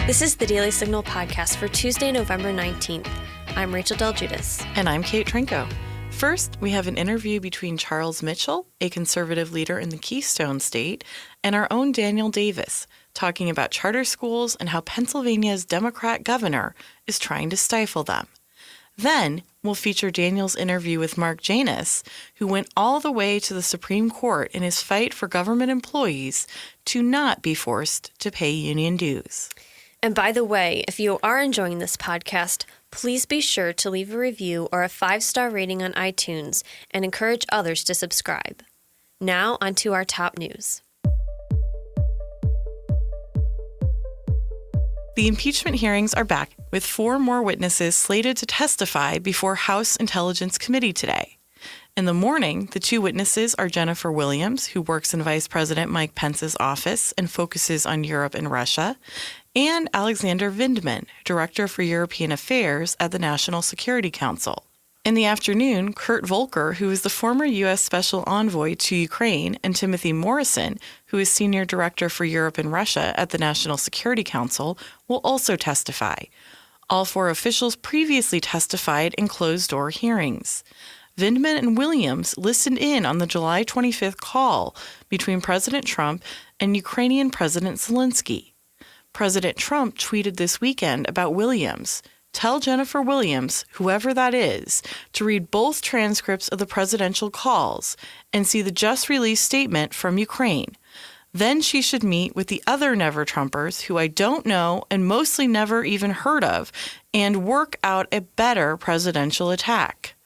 This is the Daily Signal podcast for Tuesday, November 19th. I'm Rachel Del Giudice. And I'm Kate Trinko. First, we have an interview between Charles Mitchell, a conservative leader in the Keystone State, and our own Daniel Davis, talking about charter schools and how Pennsylvania's Democrat governor is trying to stifle them. Then, we'll feature Daniel's interview with Mark Janus, who went all the way to the Supreme Court in his fight for government employees to not be forced to pay union dues. And by the way, if you are enjoying this podcast, please be sure to leave a review or a 5-star rating on iTunes and encourage others to subscribe. Now, on to our top news. The impeachment hearings are back, with 4 more witnesses slated to testify before House Intelligence Committee today. In the morning, the 2 witnesses are Jennifer Williams, who works in Vice President Mike Pence's office and focuses on Europe and Russia, and Alexander Vindman, Director for European Affairs at the National Security Council. In the afternoon, Kurt Volker, who is the former U.S. Special Envoy to Ukraine, and Timothy Morrison, who is Senior Director for Europe and Russia at the National Security Council, will also testify. All 4 officials previously testified in closed-door hearings. Vindman and Williams listened in on the July 25th call between President Trump and Ukrainian President Zelensky. President Trump tweeted this weekend about Williams, "Tell Jennifer Williams, whoever that is, to read both transcripts of the presidential calls and see the just-released statement from Ukraine. Then she should meet with the other Never-Trumpers who I don't know and mostly never even heard of and work out a better presidential attack."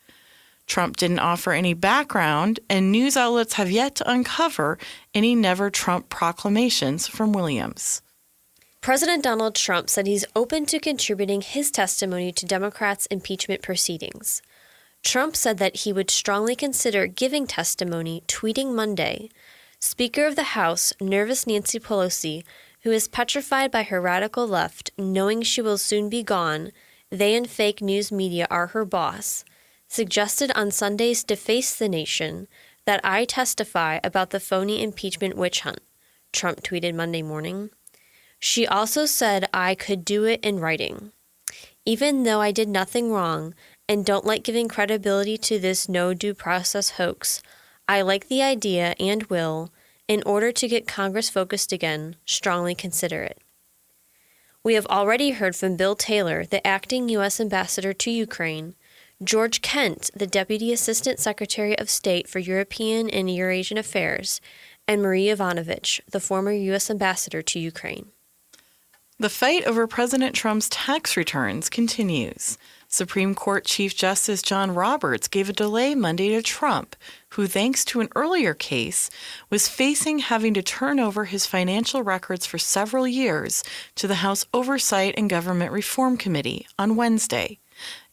Trump didn't offer any background, and news outlets have yet to uncover any Never-Trump proclamations from Williams. President Donald Trump said he's open to contributing his testimony to Democrats' impeachment proceedings. Trump said that he would strongly consider giving testimony, tweeting Monday. Speaker of the House, nervous Nancy Pelosi, who is petrified by her radical left, knowing she will soon be gone, they and fake news media are her boss, suggested on Sunday's Deface the Nation that I testify about the phony impeachment witch hunt, Trump tweeted Monday morning. She also said I could do it in writing. Even though I did nothing wrong and don't like giving credibility to this no due process hoax, I like the idea and will, in order to get Congress focused again, strongly consider it. We have already heard from Bill Taylor, the acting U.S. ambassador to Ukraine, George Kent, the Deputy Assistant Secretary of State for European and Eurasian Affairs, and Marie Yovanovitch, the former U.S. ambassador to Ukraine. The fight over President Trump's tax returns continues. Supreme Court Chief Justice John Roberts gave a delay Monday to Trump, who, thanks to an earlier case, was facing having to turn over his financial records for several years to the House Oversight and Government Reform Committee on Wednesday.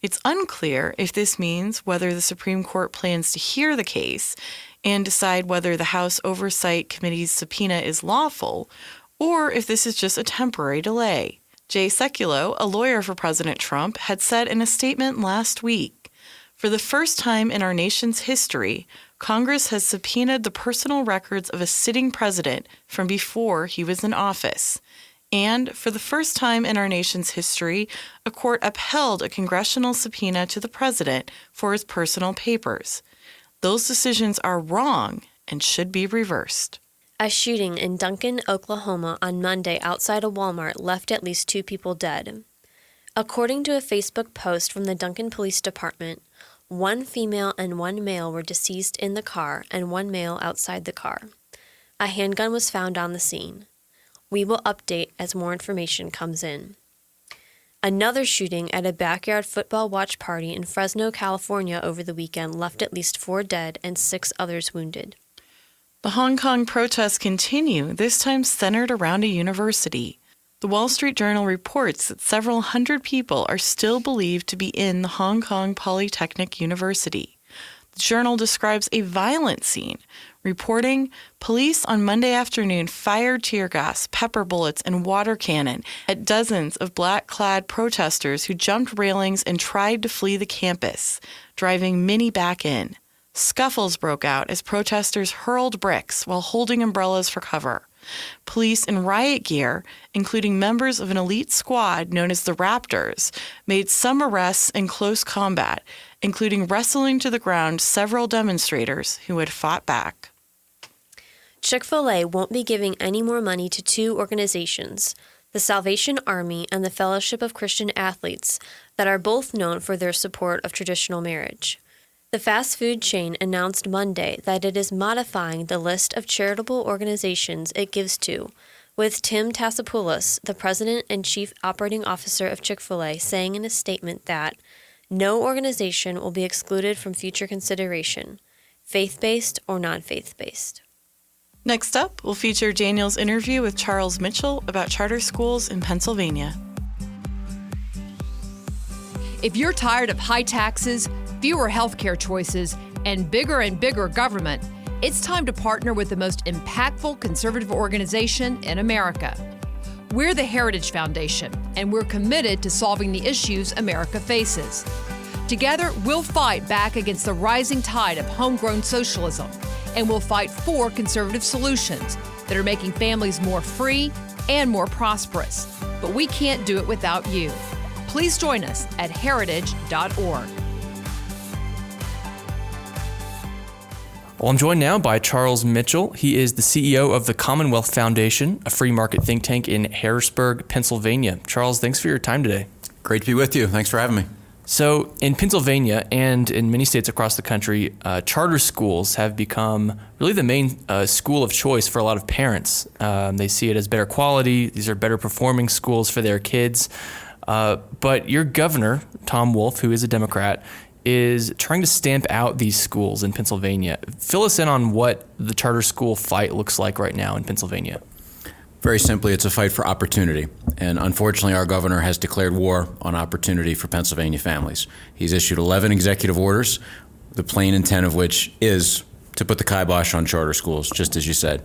It's unclear if this means whether the Supreme Court plans to hear the case and decide whether the House Oversight Committee's subpoena is lawful, or if this is just a temporary delay. Jay Sekulow, a lawyer for President Trump, had said in a statement last week, "For the first time in our nation's history, Congress has subpoenaed the personal records of a sitting president from before he was in office. And for the first time in our nation's history, a court upheld a congressional subpoena to the president for his personal papers. Those decisions are wrong and should be reversed." A shooting in Duncan, Oklahoma on Monday outside a Walmart left at least 2 people dead. According to a Facebook post from the Duncan Police Department, 1 female and 1 male were deceased in the car and 1 male outside the car. A handgun was found on the scene. We will update as more information comes in. Another shooting at a backyard football watch party in Fresno, California over the weekend left at least 4 dead and 6 others wounded. The Hong Kong protests continue, this time centered around a university. The Wall Street Journal reports that several hundred people are still believed to be in the Hong Kong Polytechnic University. The journal describes a violent scene, reporting police on Monday afternoon fired tear gas, pepper bullets, and water cannon at dozens of black-clad protesters who jumped railings and tried to flee the campus, driving many back in. Scuffles broke out as protesters hurled bricks while holding umbrellas for cover. Police in riot gear, including members of an elite squad known as the Raptors, made some arrests in close combat, including wrestling to the ground several demonstrators who had fought back. Chick-fil-A won't be giving any more money to two organizations, the Salvation Army and the Fellowship of Christian Athletes, that are both known for their support of traditional marriage. The fast food chain announced Monday that it is modifying the list of charitable organizations it gives to, with Tim Tassopoulos, the president and chief operating officer of Chick-fil-A, saying in a statement that no organization will be excluded from future consideration, faith-based or non-faith-based. Next up, we'll feature Daniel's interview with Charles Mitchell about charter schools in Pennsylvania. If you're tired of high taxes, fewer healthcare choices, and bigger government, it's time to partner with the most impactful conservative organization in America. We're the Heritage Foundation, and we're committed to solving the issues America faces. Together, we'll fight back against the rising tide of homegrown socialism, and we'll fight for conservative solutions that are making families more free and more prosperous. But we can't do it without you. Please join us at heritage.org. Well, I'm joined now by Charles Mitchell. He is the CEO of the Commonwealth Foundation, a free market think tank in Harrisburg, Pennsylvania. Charles, thanks for your time today. Great to be with you. Thanks for having me. So in Pennsylvania and in many states across the country, charter schools have become really the main school of choice for a lot of parents. They see it as better quality. These are better performing schools for their kids. But your governor, Tom Wolf, who is a Democrat, is trying to stamp out these schools in Pennsylvania. Fill us in on what the charter school fight looks like right now in Pennsylvania. Very simply, it's a fight for opportunity. And unfortunately, our governor has declared war on opportunity for Pennsylvania families. He's issued 11 executive orders, the plain intent of which is to put the kibosh on charter schools, just as you said.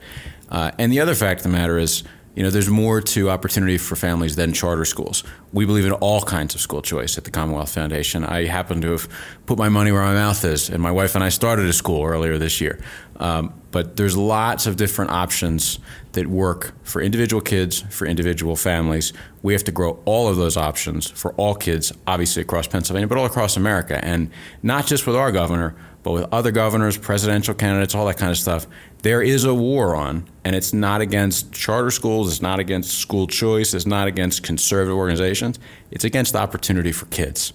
And the other fact of the matter is, there's more to opportunity for families than charter schools. We believe in all kinds of school choice at the Commonwealth Foundation. I happen to have put my money where my mouth is, and my wife and I started a school earlier this year. But there's lots of different options that work for individual kids, for individual families. We have to grow all of those options for all kids, obviously across Pennsylvania, but all across America. And not just with our governor, but with other governors, presidential candidates, all that kind of stuff. There is a war on, and it's not against charter schools, it's not against school choice, it's not against conservative organizations, it's against the opportunity for kids.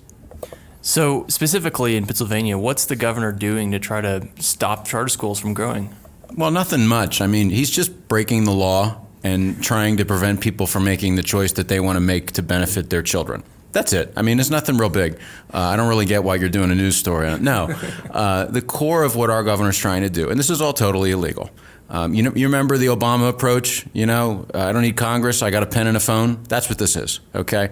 So specifically in Pennsylvania, what's the governor doing to try to stop charter schools from growing? Well, nothing much. I mean, he's just breaking the law and trying to prevent people from making the choice that they want to make to benefit their children. That's it. I mean, it's nothing real big. I don't really get why you're doing a news story on it. No. The core of what our governor's trying to do, and this is all totally illegal. You remember the Obama approach? I don't need Congress. I got a pen and a phone. That's what this is, okay?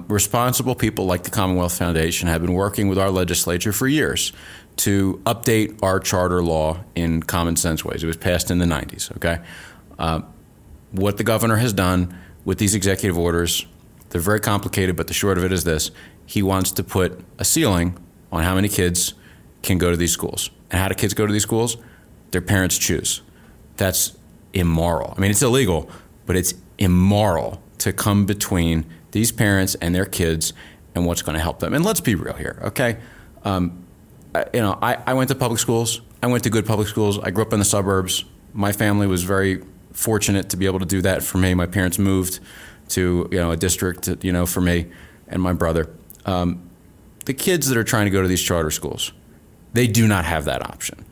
Responsible people like the Commonwealth Foundation have been working with our legislature for years to update our charter law in common sense ways. It was passed in the 90s, okay? What the governor has done with these executive orders, they're very complicated, but the short of it is this. He wants to put a ceiling on how many kids can go to these schools. And how do kids go to these schools? Their parents choose. That's immoral. I mean, it's illegal, but it's immoral to come between these parents and their kids and what's going to help them. And let's be real here, okay? I went to public schools. I went to good public schools. I grew up in the suburbs. My family was very fortunate to be able to do that for me. My parents moved to a district for me and my brother. The kids that are trying to go to these charter schools, they do not have that option.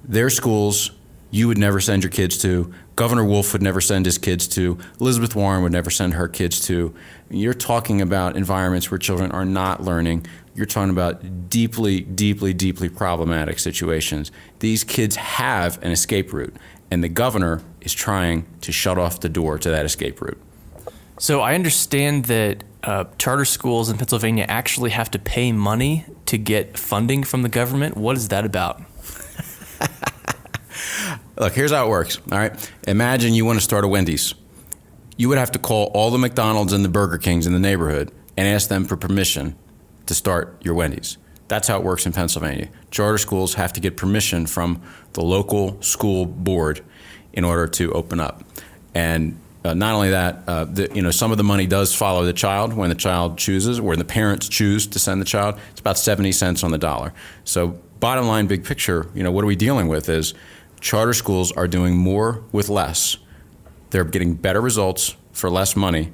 Their schools you would never send your kids to. Governor Wolf would never send his kids to. Elizabeth Warren would never send her kids to. You're talking about environments where children are not learning. You're talking about deeply, deeply, deeply problematic situations. These kids have an escape route, and the governor is trying to shut off the door to that escape route. So I understand that charter schools in Pennsylvania actually have to pay money to get funding from the government. What is that about? Look, here's how it works, all right? Imagine you want to start a Wendy's. You would have to call all the McDonald's and the Burger Kings in the neighborhood and ask them for permission to start your Wendy's. That's how it works in Pennsylvania. Charter schools have to get permission from the local school board in order to open up. And not only that, some of the money does follow the child when the child chooses, or the parents choose to send the child. It's about 70 cents on the dollar. So bottom line, big picture, what are we dealing with is charter schools are doing more with less. They're getting better results for less money.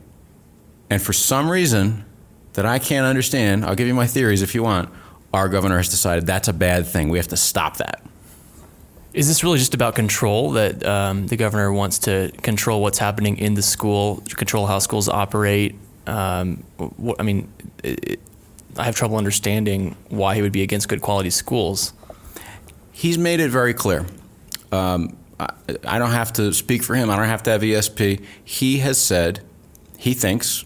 And for some reason that I can't understand, I'll give you my theories if you want, our governor has decided that's a bad thing. We have to stop that. Is this really just about control, that the governor wants to control what's happening in the school, control how schools operate? I have trouble understanding why he would be against good quality schools. He's made it very clear. I don't have to speak for him. I don't have to have ESP. He has said he thinks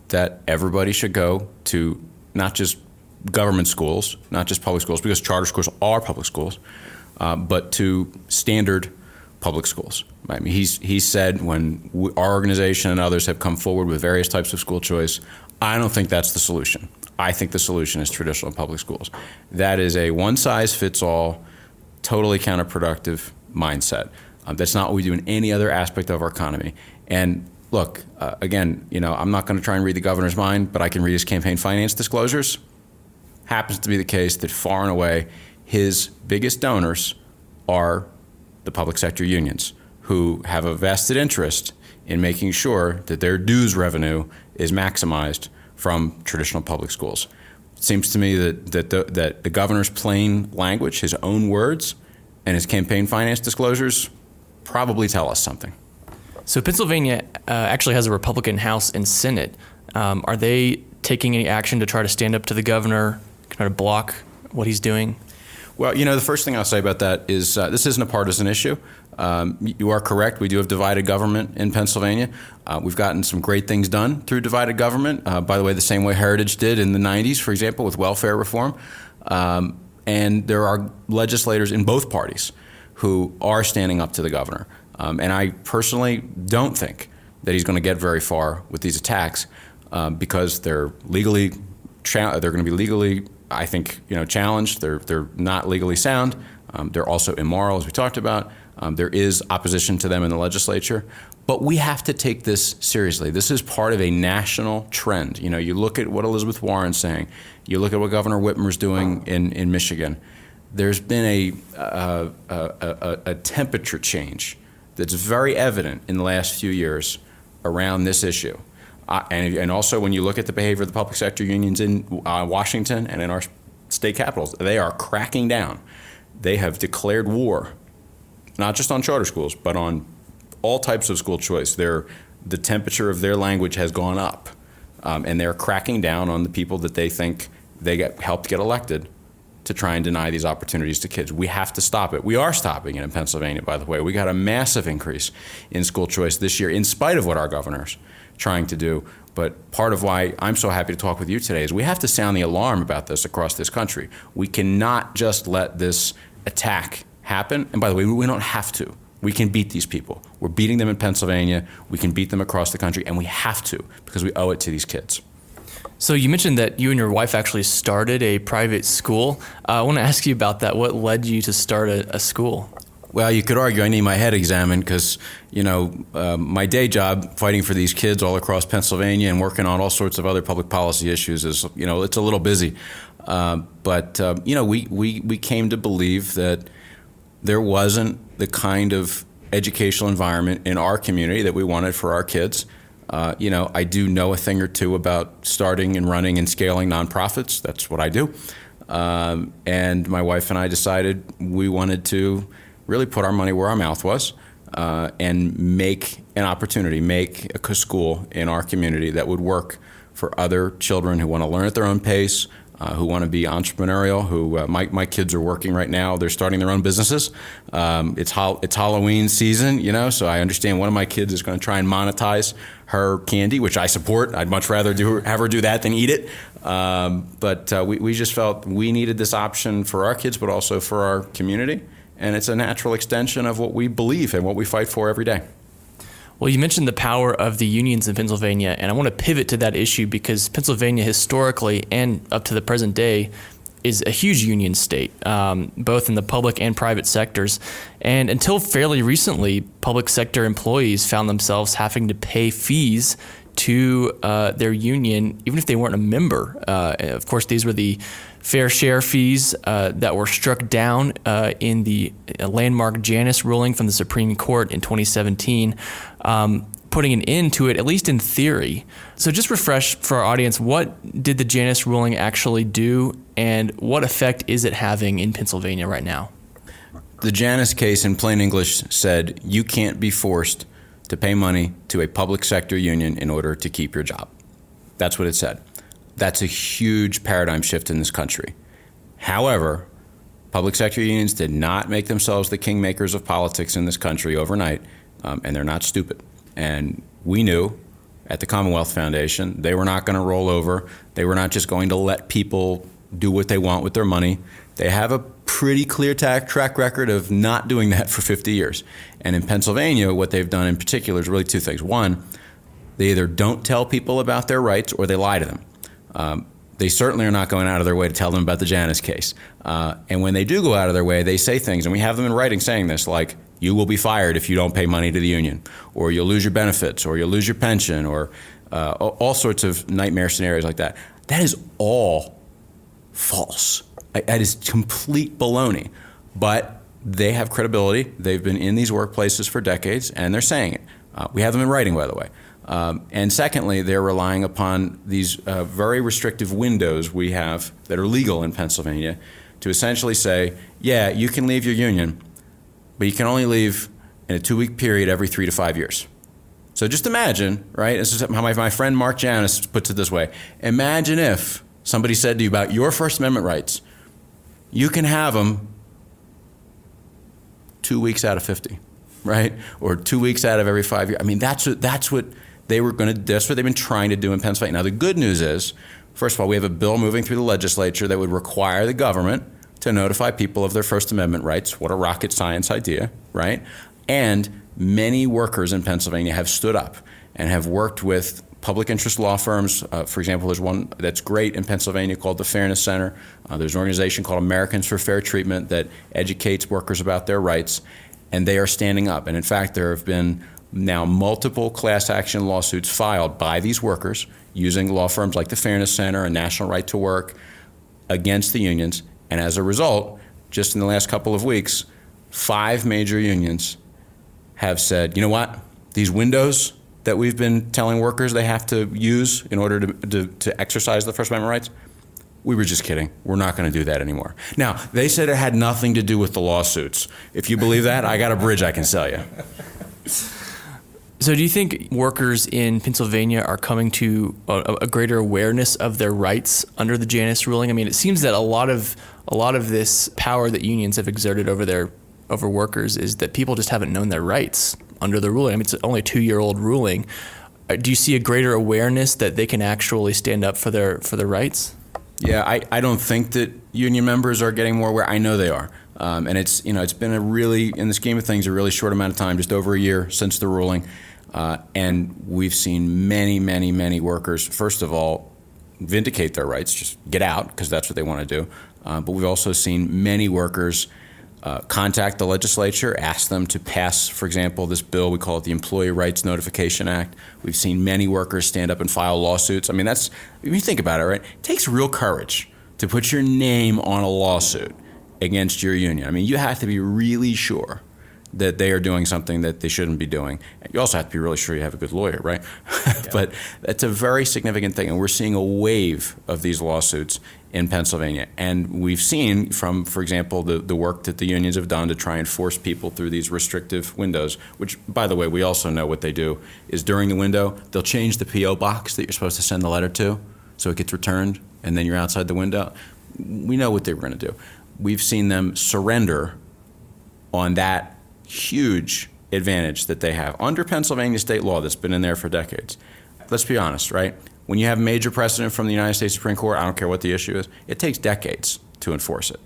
that everybody should go to not just government schools, not just public schools, because charter schools are public schools, but to standard public schools. I mean, he's said when our organization and others have come forward with various types of school choice, I don't think that's the solution. I think the solution is traditional public schools. That is a one-size-fits-all, totally counterproductive mindset. That's not what we do in any other aspect of our economy. And look, again, I'm not going to try and read the governor's mind, but I can read his campaign finance disclosures. Happens to be the case that far and away his biggest donors are the public sector unions, who have a vested interest in making sure that their dues revenue is maximized from traditional public schools. It seems to me that the governor's plain language, his own words, and his campaign finance disclosures probably tell us something. So Pennsylvania actually has a Republican House and Senate. Are they taking any action to try to stand up to the governor, try to block what he's doing? Well, the first thing I'll say about that is this isn't a partisan issue. You are correct. We do have divided government in Pennsylvania. We've gotten some great things done through divided government. By the way, the same way Heritage did in the 90s, for example, with welfare reform. And there are legislators in both parties who are standing up to the governor. And I personally don't think that he's going to get very far with these attacks because they're legally, they're going to be legally, I think, challenged. They're not legally sound. They're also immoral, as we talked about. There is opposition to them in the legislature. But we have to take this seriously. This is part of a national trend. You look at what Elizabeth Warren's saying. You look at what Governor Whitmer's doing in Michigan. There's been a temperature change that's very evident in the last few years around this issue. And also when you look at the behavior of the public sector unions in Washington and in our state capitals, they are cracking down. They have declared war, not just on charter schools, but on all types of school choice. The temperature of their language has gone up, and they're cracking down on the people that they think they helped get elected to try and deny these opportunities to kids. We have to stop it. We are stopping it in Pennsylvania, by the way. We got a massive increase in school choice this year, in spite of what our governor's trying to do. But part of why I'm so happy to talk with you today is we have to sound the alarm about this across this country. We cannot just let this attack happen. And by the way, we don't have to. We can beat these people. We're beating them in Pennsylvania. We can beat them across the country, and we have to because we owe it to these kids. So you mentioned that you and your wife actually started a private school. I want to ask you about that. What led you to start a school? Well, you could argue I need my head examined because, my day job fighting for these kids all across Pennsylvania and working on all sorts of other public policy issues is, it's a little busy. But we came to believe that there wasn't the kind of educational environment in our community that we wanted for our kids. I do know a thing or two about starting and running and scaling nonprofits. That's what I do. And my wife and I decided we wanted to really put our money where our mouth was and make an opportunity, make a school in our community that would work for other children who want to learn at their own pace, who want to be entrepreneurial, who my kids are working right now. They're starting their own businesses. It's Halloween season, so I understand one of my kids is going to try and monetize her candy, which I support. I'd much rather have her do that than eat it. But we just felt we needed this option for our kids, but also for our community. And it's a natural extension of what we believe and what we fight for every day. Well, you mentioned the power of the unions in Pennsylvania, and I want to pivot to that issue because Pennsylvania historically and up to the present day is a huge union state, both in the public and private sectors. And until fairly recently, public sector employees found themselves having to pay fees to their union, even if they weren't a member. Of course, these were the fair share fees that were struck down in the landmark Janus ruling from the Supreme Court in 2017, putting an end to it, at least in theory. So just refresh for our audience, what did the Janus ruling actually do, and what effect is it having in Pennsylvania right now? The Janus case, in plain English, said you can't be forced to pay money to a public sector union in order to keep your job. That's what it said. That's a huge paradigm shift in this country. However, public sector unions did not make themselves the kingmakers of politics in this country overnight, and they're not stupid. And we knew at the Commonwealth Foundation they were not going to roll over. They were not just going to let people do what they want with their money. They have a pretty clear track record of not doing that for 50 years. And in Pennsylvania, what they've done in particular is really two things. One, they either don't tell people about their rights or they lie to them. They certainly are not going out of their way to tell them about the Janus case. And when they do go out of their way, they say things, and we have them in writing saying this, like, you will be fired if you don't pay money to the union, or you'll lose your benefits, or you'll lose your pension, or all sorts of nightmare scenarios like that. That is all false. That is complete baloney. But they have credibility. They've been in these workplaces for decades, and they're saying it. We have them in writing, by the way. And secondly, they're relying upon these very restrictive windows we have that are legal in Pennsylvania to essentially say, yeah, you can leave your union, but you can only leave in a 2-week period every 3 to 5 years. So just imagine, right? This is how my friend Mark Janus puts it this way. Imagine if somebody said to you about your First Amendment rights, you can have them 2 weeks out of 50, right? Or 2 weeks out of every 5 years. I mean, that's what they were going to. That's what they've been trying to do in Pennsylvania. Now, the good news is, first of all, we have a bill moving through the legislature that would require the government to notify people of their First Amendment rights. What a rocket science idea, right? And many workers in Pennsylvania have stood up and have worked with public interest law firms. For example, there's one that's great in Pennsylvania called the Fairness Center. There's an organization called Americans for Fair Treatment that educates workers about their rights, and they are standing up. And in fact, there have been now multiple class action lawsuits filed by these workers using law firms like the Fairness Center and National Right to Work against the unions. And as a result, just in the last couple of weeks, 5 major unions have said, you know what, these windows that we've been telling workers they have to use in order to exercise the First Amendment rights, we were just kidding. We're not going to do that anymore. Now, they said it had nothing to do with the lawsuits. If you believe that, I got a bridge I can sell you. So do you think workers in Pennsylvania are coming to a greater awareness of their rights under the Janus ruling? I mean, it seems that a lot of this power that unions have exerted over workers is that people just haven't known their rights under the ruling. I mean, it's only a 2-year-old ruling. Do you see a greater awareness that they can actually stand up for their rights? Yeah, I don't think that union members are getting more aware. I know they are. And it's been a really, in the scheme of things, a really short amount of time, just over a year since the ruling. And we've seen many, many, many workers, first of all, vindicate their rights, just get out, because that's what they want to do. But we've also seen many workers contact the legislature, ask them to pass, for example, this bill, we call it the Employee Rights Notification Act. We've seen many workers stand up and file lawsuits. I mean, if you think about it, right, it takes real courage to put your name on a lawsuit against your union. I mean, you have to be really sure that they are doing something that they shouldn't be doing. You also have to be really sure you have a good lawyer, right? Yeah. But that's a very significant thing, and we're seeing a wave of these lawsuits in Pennsylvania. And we've seen from, for example, the work that the unions have done to try and force people through these restrictive windows, which, by the way, we also know what they do is during the window, they'll change the P.O. box that you're supposed to send the letter to so it gets returned, and then you're outside the window. We know what they were going to do. We've seen them surrender on that huge advantage that they have under Pennsylvania state law that's been in there for decades. Let's be honest, right? When you have major precedent from the United States Supreme Court, I don't care what the issue is, it takes decades to enforce it.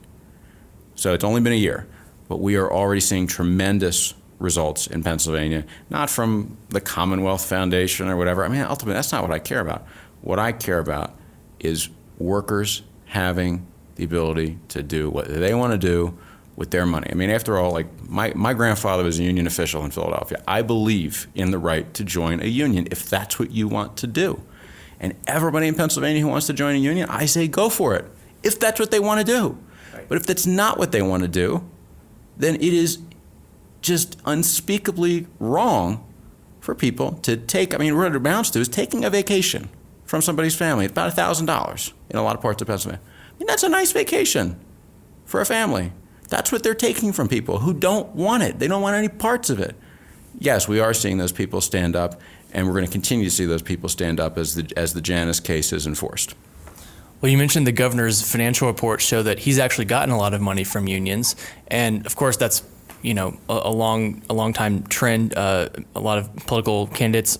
So it's only been a year, but we are already seeing tremendous results in Pennsylvania, not from the Commonwealth Foundation or whatever. I mean, ultimately, that's not what I care about. What I care about is workers having the ability to do what they want to do with their money. I mean, after all, like my grandfather was a union official in Philadelphia. I believe in the right to join a union if that's what you want to do. And everybody in Pennsylvania who wants to join a union, I say go for it, if that's what they want to do. Right. But if that's not what they want to do, then it is just unspeakably wrong for people to take, I mean, what it amounts to is taking a vacation from somebody's family. It's about $1,000 in a lot of parts of Pennsylvania. I mean, that's a nice vacation for a family. That's what they're taking from people who don't want it. They don't want any parts of it. Yes, we are seeing those people stand up, and we're going to continue to see those people stand up as the Janus case is enforced. Well, you mentioned the governor's financial reports show that he's actually gotten a lot of money from unions, and of course that's a long time trend. A lot of political candidates,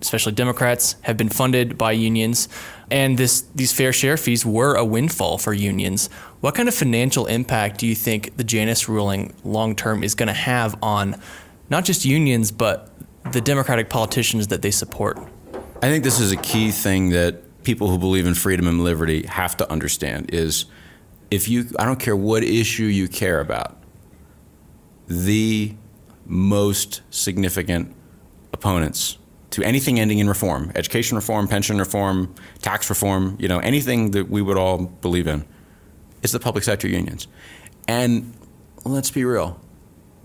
especially Democrats, have been funded by unions, and these fair share fees were a windfall for unions. What kind of financial impact do you think the Janus ruling long term is going to have on not just unions but the Democratic politicians that they support? I think this is a key thing that people who believe in freedom and liberty have to understand is I don't care what issue you care about, the most significant opponents to anything ending in reform, education reform, pension reform, tax reform, anything that we would all believe in, is the public sector unions. And let's be real.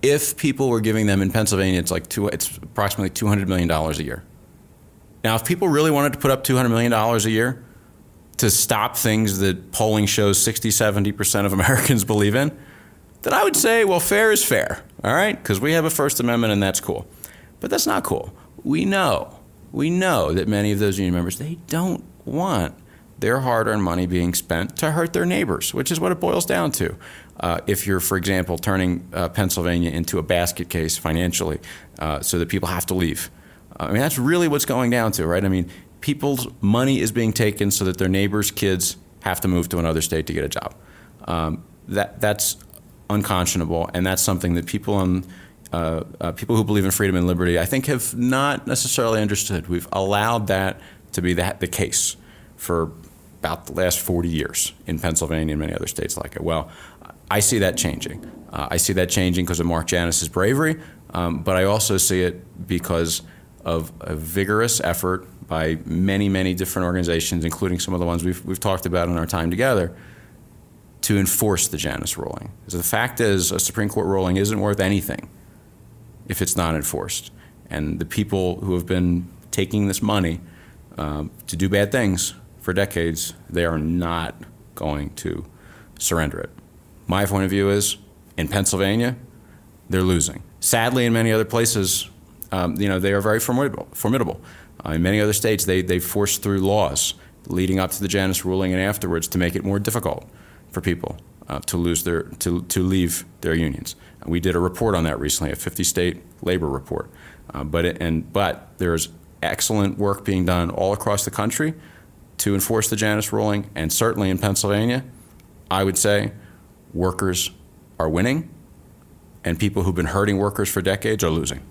If people were giving them in Pennsylvania, it's approximately $200 million a year. Now, if people really wanted to put up $200 million a year to stop things that polling shows 60-70% of Americans believe in, then I would say, well, fair is fair, all right? Because we have a First Amendment and that's cool. But that's not cool. We know that many of those union members, they don't want their hard-earned money being spent to hurt their neighbors, which is what it boils down to. If you're, for example, turning Pennsylvania into a basket case financially so that people have to leave. I mean, that's really what's going down to, right? I mean, people's money is being taken so that their neighbors' kids have to move to another state to get a job. That's unconscionable, and that's something that people who believe in freedom and liberty, I think, have not necessarily understood. We've allowed that to be the case for about the last 40 years in Pennsylvania and many other states like it. Well, I see that changing. I see that changing because of Mark Janus's bravery, but I also see it because of a vigorous effort by many, many different organizations, including some of the ones we've talked about in our time together, to enforce the Janus ruling. Because the fact is, a Supreme Court ruling isn't worth anything if it's not enforced. And the people who have been taking this money to do bad things for decades, they are not going to surrender it. My point of view is, in Pennsylvania, they're losing. Sadly, in many other places, they are very formidable. In many other states, they forced through laws leading up to the Janus ruling and afterwards to make it more difficult for people to leave their unions. We did a report on that recently, a 50-state labor report. But there's excellent work being done all across the country to enforce the Janus ruling, and certainly in Pennsylvania, I would say workers are winning, and people who've been hurting workers for decades are losing.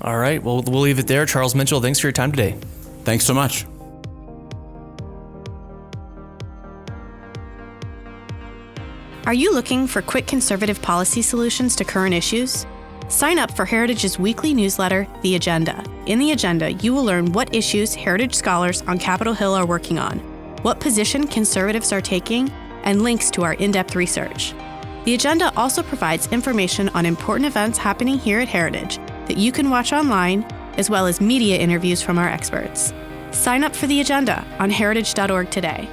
All right, well, we'll leave it there. Charles Mitchell, thanks for your time today. Thanks so much. Are you looking for quick conservative policy solutions to current issues? Sign up for Heritage's weekly newsletter, The Agenda. In The Agenda, you will learn what issues Heritage scholars on Capitol Hill are working on, what position conservatives are taking, and links to our in-depth research. The Agenda also provides information on important events happening here at Heritage that you can watch online, as well as media interviews from our experts. Sign up for The Agenda on heritage.org today.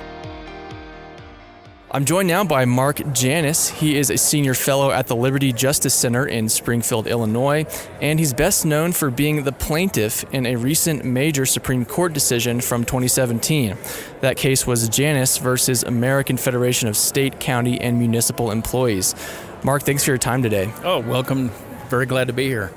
I'm joined now by Mark Janus. He is a senior fellow at the Liberty Justice Center in Springfield, Illinois, and he's best known for being the plaintiff in a recent major Supreme Court decision from 2017. That case was Janus versus American Federation of State, County, and Municipal Employees. Mark, thanks for your time today. Oh, welcome. Very glad to be here.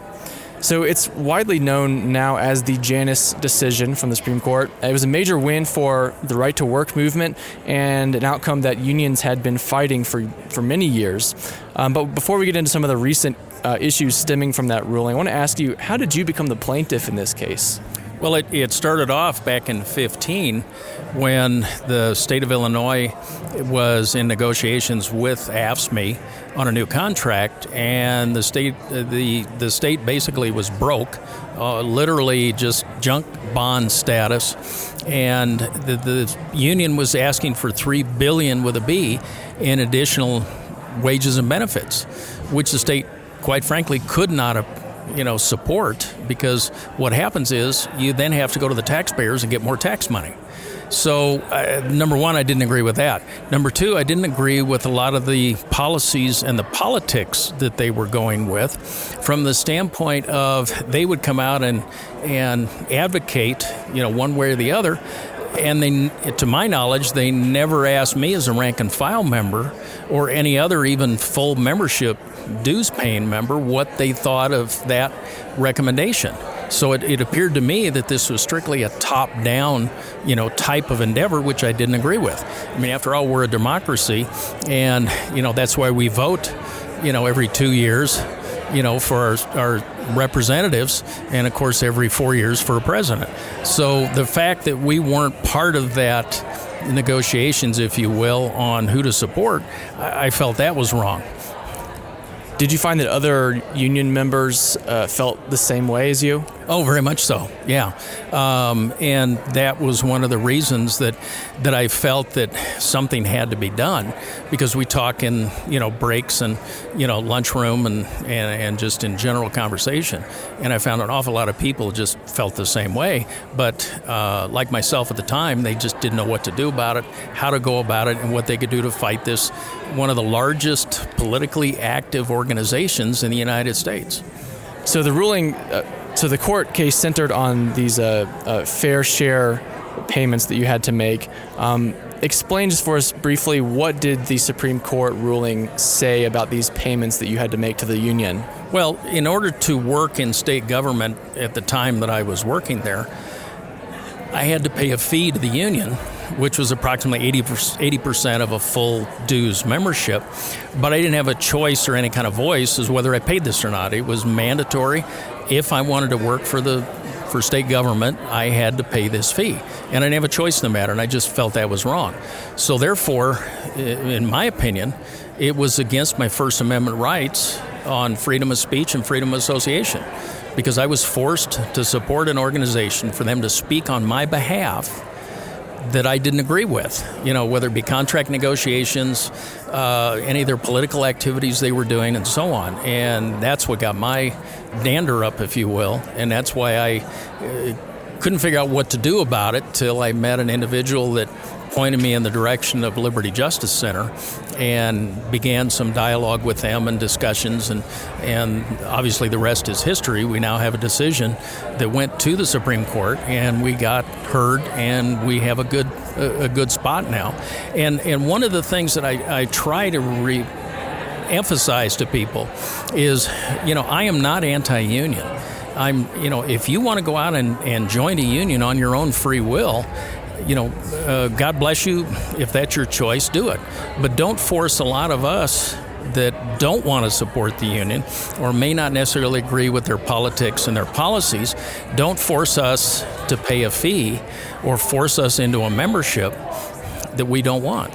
So it's widely known now as the Janus decision from the Supreme Court. It was a major win for the right to work movement and an outcome that unions had been fighting for many years. But before we get into some of the recent issues stemming from that ruling, I want to ask you, how did you become the plaintiff in this case? Well, it started off back in 2015 when the state of Illinois was in negotiations with AFSCME on a new contract, and the state basically was broke, literally just junk bond status, and the union was asking for $3 billion with a B in additional wages and benefits, which the state, quite frankly, could not support, because what happens is you then have to go to the taxpayers and get more tax money. So, number one, I didn't agree with that. Number two, I didn't agree with a lot of the policies and the politics that they were going with, from the standpoint of they would come out and advocate, one way or the other. And they, to my knowledge, they never asked me as a rank and file member or any other even full membership dues paying member what they thought of that recommendation. So it appeared to me that this was strictly a top-down, type of endeavor, which I didn't agree with. I mean, after all, we're a democracy, and, that's why we vote, every 2 years, for our representatives, and of course every 4 years for a president. So the fact that we weren't part of that negotiations, if you will, on who to support, I felt that was wrong. Did you find that other union members felt the same way as you? Oh, very much so, yeah. And that was one of the reasons that I felt that something had to be done, because we talk in, breaks and, lunchroom and just in general conversation. And I found an awful lot of people just felt the same way. But like myself at the time, they just didn't know what to do about it, how to go about it, and what they could do to fight this, one of the largest politically active organizations in the United States. So the ruling, so the court case centered on these fair share payments that you had to make. Explain just for us briefly, what did the Supreme Court ruling say about these payments that you had to make to the union? Well, in order to work in state government at the time that I was working there, I had to pay a fee to the union, which was approximately 80% of a full dues membership. But I didn't have a choice or any kind of voice as whether I paid this or not. It was mandatory. If I wanted to work for state government, I had to pay this fee. And I didn't have a choice in the matter, and I just felt that was wrong. So therefore, in my opinion, it was against my First Amendment rights on freedom of speech and freedom of association, because I was forced to support an organization for them to speak on my behalf that I didn't agree with, whether it be contract negotiations, any of their political activities they were doing, and so on. And that's what got my dander up, if you will, and that's why I couldn't figure out what to do about it till I met an individual that pointed me in the direction of Liberty Justice Center and began some dialogue with them and discussions, and obviously the rest is history. We now have a decision that went to the Supreme Court, and we got heard, and we have a good spot now. And one of the things that I try to emphasize to people is, I am not anti-union. If you want to go out and join a union on your own free will, God bless you. If that's your choice, do it. But don't force a lot of us that don't want to support the union or may not necessarily agree with their politics and their policies. Don't force us to pay a fee or force us into a membership that we don't want.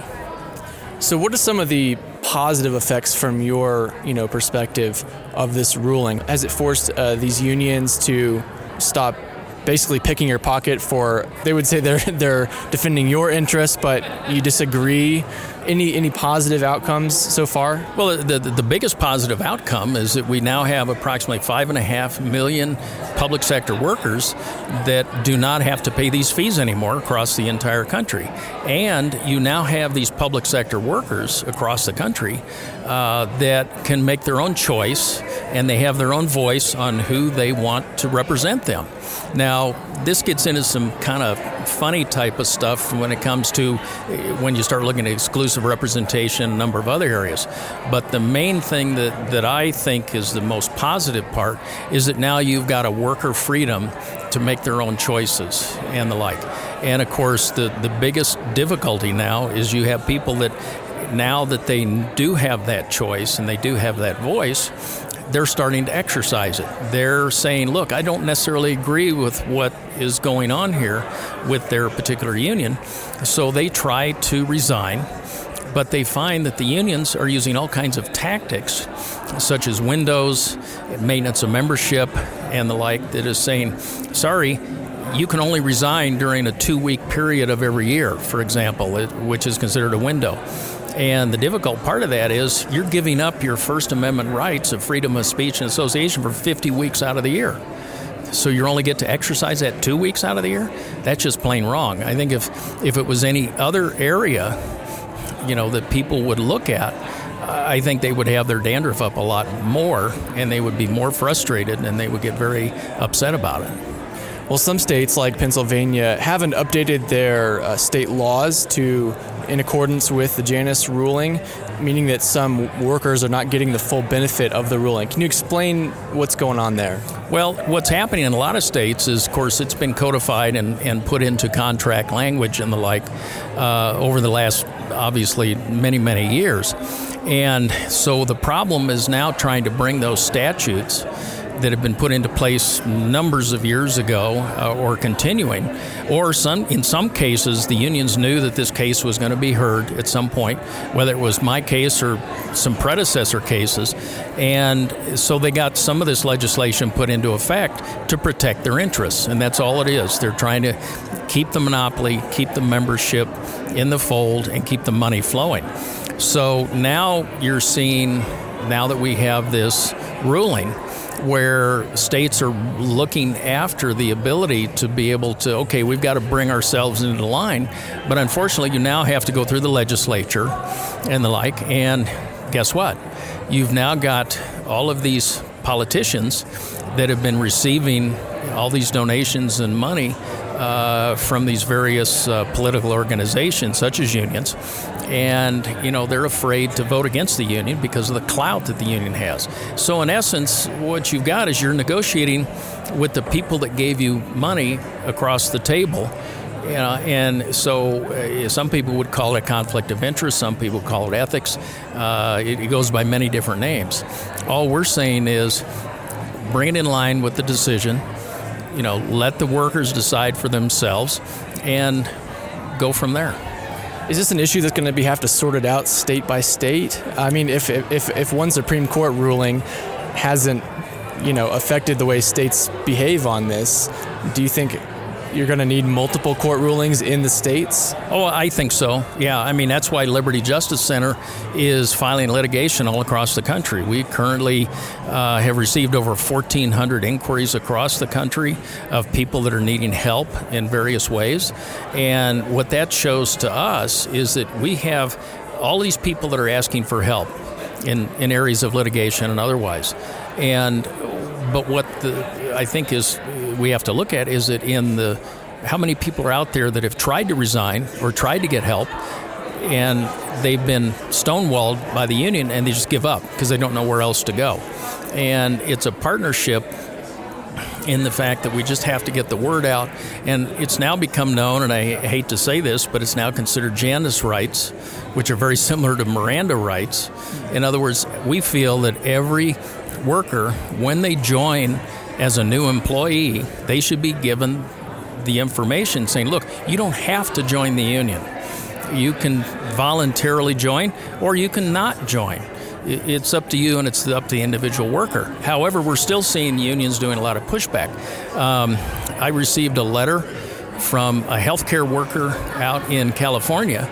So what are some of the positive effects from your, perspective of this ruling? Has it forced these unions to stop basically picking your pocket for, they would say they're defending your interests, but you disagree? Any positive outcomes so far? Well, the biggest positive outcome is that we now have approximately 5.5 million public sector workers that do not have to pay these fees anymore across the entire country. And you now have these public sector workers across the country that can make their own choice, and they have their own voice on who they want to represent them. Now, this gets into some kind of funny type of stuff when it comes to when you start looking at exclusive representation, a number of other areas. But the main thing that I think is the most positive part is that now you've got a worker freedom to make their own choices and the like. And of course, the biggest difficulty now is you have people that now that they do have that choice and they do have that voice, they're starting to exercise it. They're saying, look, I don't necessarily agree with what is going on here with their particular union. So they try to resign, but they find that the unions are using all kinds of tactics, such as windows, maintenance of membership, and the like, that is saying, sorry, you can only resign during a 2-week period of every year, for example, which is considered a window. And the difficult part of that is you're giving up your First Amendment rights of freedom of speech and association for 50 weeks out of the year. So you only get to exercise that 2 weeks out of the year? That's just plain wrong. I think if it was any other area, that people would look at, I think they would have their dandruff up a lot more, and they would be more frustrated, and they would get very upset about it. Well, some states like Pennsylvania haven't updated their state laws in accordance with the Janus ruling, meaning that some workers are not getting the full benefit of the ruling. Can you explain what's going on there? Well, what's happening in a lot of states is, of course, it's been codified and put into contract language and the like over the last, obviously, many, many years. And so the problem is now trying to bring those statutes that have been put into place numbers of years ago or continuing, or in some cases the unions knew that this case was going to be heard at some point, whether it was my case or some predecessor cases, and so they got some of this legislation put into effect to protect their interests, and that's all it is. They're trying to keep the monopoly, keep the membership in the fold, and keep the money flowing. So now you're seeing, now that we have this ruling, where states are looking after the ability to be able to, okay, we've got to bring ourselves into line, but unfortunately you now have to go through the legislature and the like, and guess what? You've now got all of these politicians that have been receiving all these donations and money from these various political organizations, such as unions, and they're afraid to vote against the union because of the clout that the union has. So in essence, what you've got is you're negotiating with the people that gave you money across the table. And so some people would call it conflict of interest, some people call it ethics. It goes by many different names. All we're saying is bring it in line with the decision. Let the workers decide for themselves and go from there. Is this an issue that's going to have to sort it out state by state? I mean, if one Supreme Court ruling hasn't, affected the way states behave on this, do you think you're going to need multiple court rulings in the states? Oh, I think so. Yeah, I mean, that's why Liberty Justice Center is filing litigation all across the country. We currently have received over 1,400 inquiries across the country of people that are needing help in various ways. And what that shows to us is that we have all these people that are asking for help in areas of litigation and otherwise. But what I think is we have to look at is that how many people are out there that have tried to resign or tried to get help, and they've been stonewalled by the union and they just give up because they don't know where else to go. And it's a partnership in the fact that we just have to get the word out. And it's now become known, and I hate to say this, but it's now considered Janus rights, which are very similar to Miranda rights. In other words, we feel that every worker, when they join as a new employee, they should be given the information saying, look, you don't have to join the union. You can voluntarily join, or you can not join. It's up to you, and it's up to the individual worker. However, we're still seeing unions doing a lot of pushback. I received a letter from a healthcare worker out in California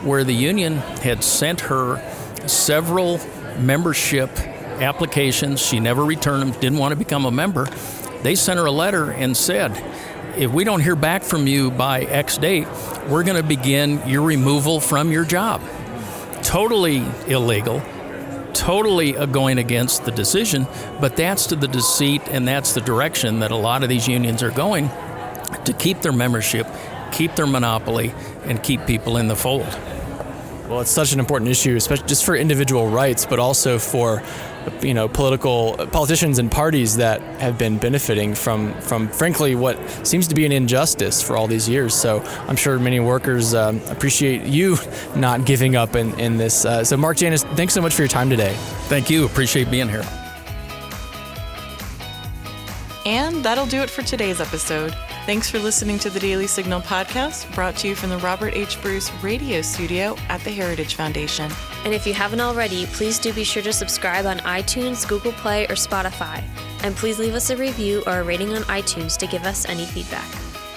where the union had sent her several membership applications. She never returned them, didn't want to become a member. They sent her a letter and said, if we don't hear back from you by X date, we're going to begin your removal from your job. Totally illegal, totally going against the decision, but that's to the deceit, and that's the direction that a lot of these unions are going to keep their membership, keep their monopoly, and keep people in the fold. Well, it's such an important issue, especially just for individual rights, but also for, politicians and parties that have been benefiting from frankly, what seems to be an injustice for all these years. So I'm sure many workers appreciate you not giving up in this. So Mark Janus, thanks so much for your time today. Thank you. Appreciate being here. And that'll do it for today's episode. Thanks for listening to the Daily Signal podcast, brought to you from the Robert H. Bruce Radio Studio at the Heritage Foundation. And if you haven't already, please do be sure to subscribe on iTunes, Google Play, or Spotify. And please leave us a review or a rating on iTunes to give us any feedback.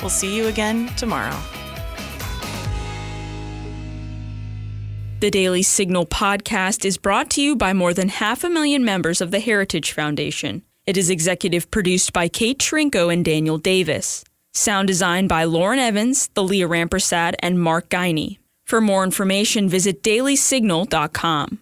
We'll see you again tomorrow. The Daily Signal podcast is brought to you by more than 500,000 members of the Heritage Foundation. It is executive produced by Kate Trinko and Daniel Davis. Sound design by Lauren Evans, Thalia Rampersad, and Mark Guiney. For more information, visit dailysignal.com.